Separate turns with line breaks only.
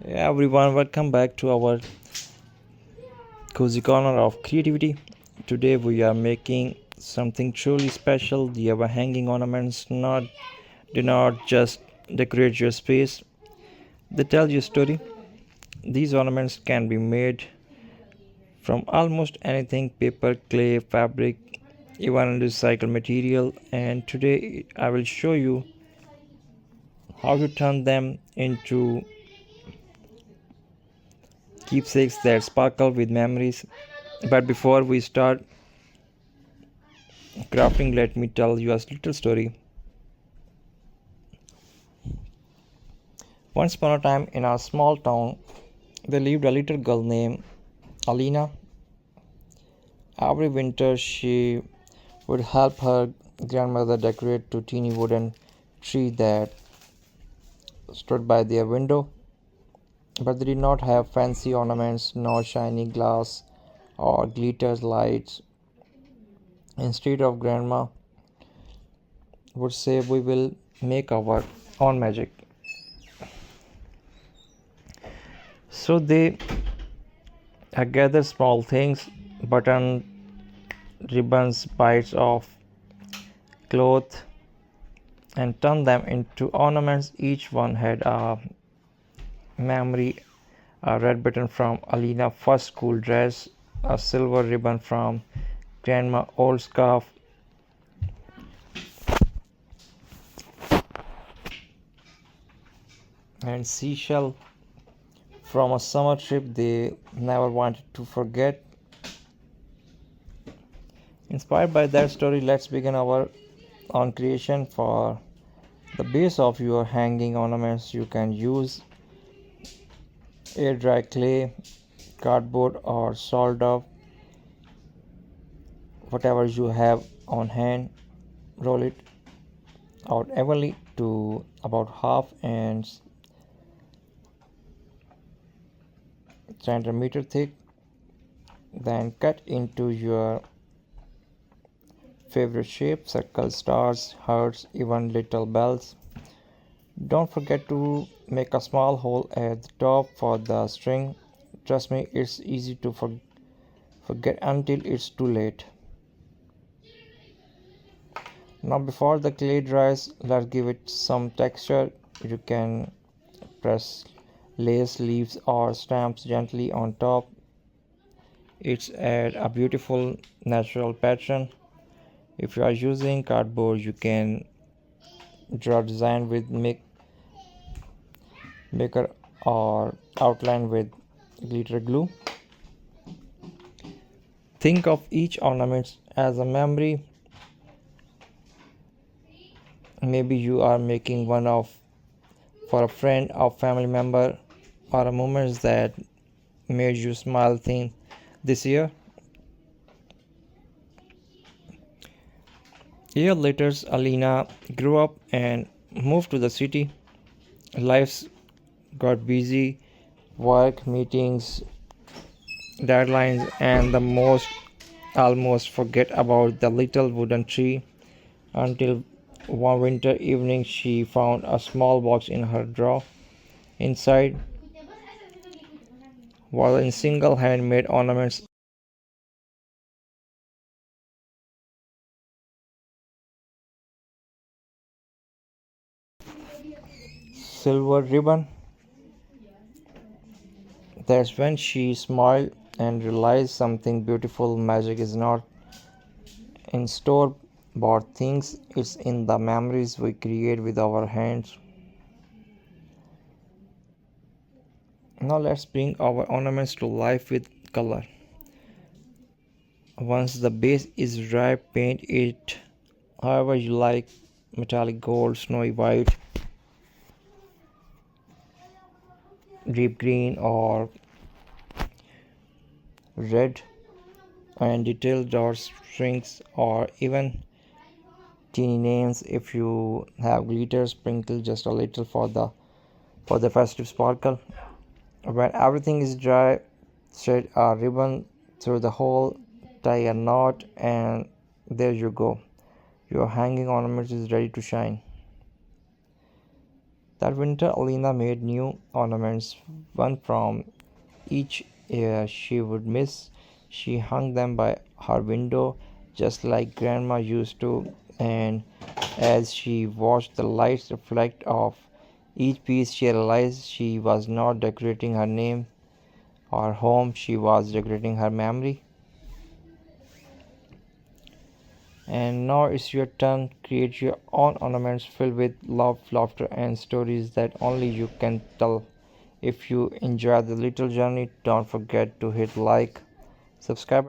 Hey everyone, welcome back to our cozy corner of creativity. Today we are making something truly special. The our hanging ornaments do not just decorate your space; they tell your story. These ornaments can be made from almost anything: paper, clay, fabric, even recycled material. And today I will show you how to turn them into keepsakes that sparkle with memories. But before we start crafting, let me tell you a little story. Once upon a time, in a small town, there lived a little girl named Alina. Every winter, she would help her grandmother decorate two teeny wooden trees that stood by their window. But they did not have fancy ornaments, nor shiny glass or glitter lights. Instead of grandma would say, "We will make our own magic." So they gathered small things, button, ribbons, bites of cloth, and turned them into ornaments. Each one had a memory: a red button from Alina's first school dress, a silver ribbon from Grandma's old scarf, and seashell from a summer trip they never wanted to forget. Inspired by that story, let's begin our own creation. For the base of your hanging ornaments, you can use air dry clay, cardboard, or sawdust, whatever you have on hand. Roll it out evenly to about half and centimeter thick. Then cut into your favorite shape: circles, stars, hearts, even little bells. Don't forget to make a small hole at the top for the string. Trust me, it's easy to forget until it's too late. Now, before the clay dries, let's give it some texture. You can press lace, leaves, or stamps gently on top. It's add a beautiful natural pattern. If you are using cardboard, you can draw design with maker or outline with glitter glue. Think of each ornament as a memory. Maybe you are making one of for a friend or family member, or a moments that made you smile thing this year. Year later, Alina grew up and moved to the city. Life got busy: work, meetings, deadlines, and the most almost forget about the little wooden tree until one winter evening she found a small box in her drawer. Inside was a single handmade ornaments, silver ribbon. That's when she smiled and realized something beautiful. Magic is not in store bought things, it's in the memories we create with our hands. Now let's bring our ornaments to life with color. Once the base is dry, paint it however you like: metallic gold, snowy white, deep green, or red, and detailed dots, strings, or even teeny names. If you have glitter, sprinkle just a little for the festive sparkle. When everything is dry, thread a ribbon through the hole, tie a knot, and there you go. Your hanging ornament is ready to shine. That winter, Alina made new ornaments, one from each year she would miss. She hung them by her window just like Grandma used to, and as she watched the lights reflect off each piece, she realized she was not decorating her name or home, she was decorating her memory. And now it's your turn. Create your own ornaments filled with love, laughter, and stories that only you can tell. If you enjoyed the little journey, don't forget to hit like, subscribe.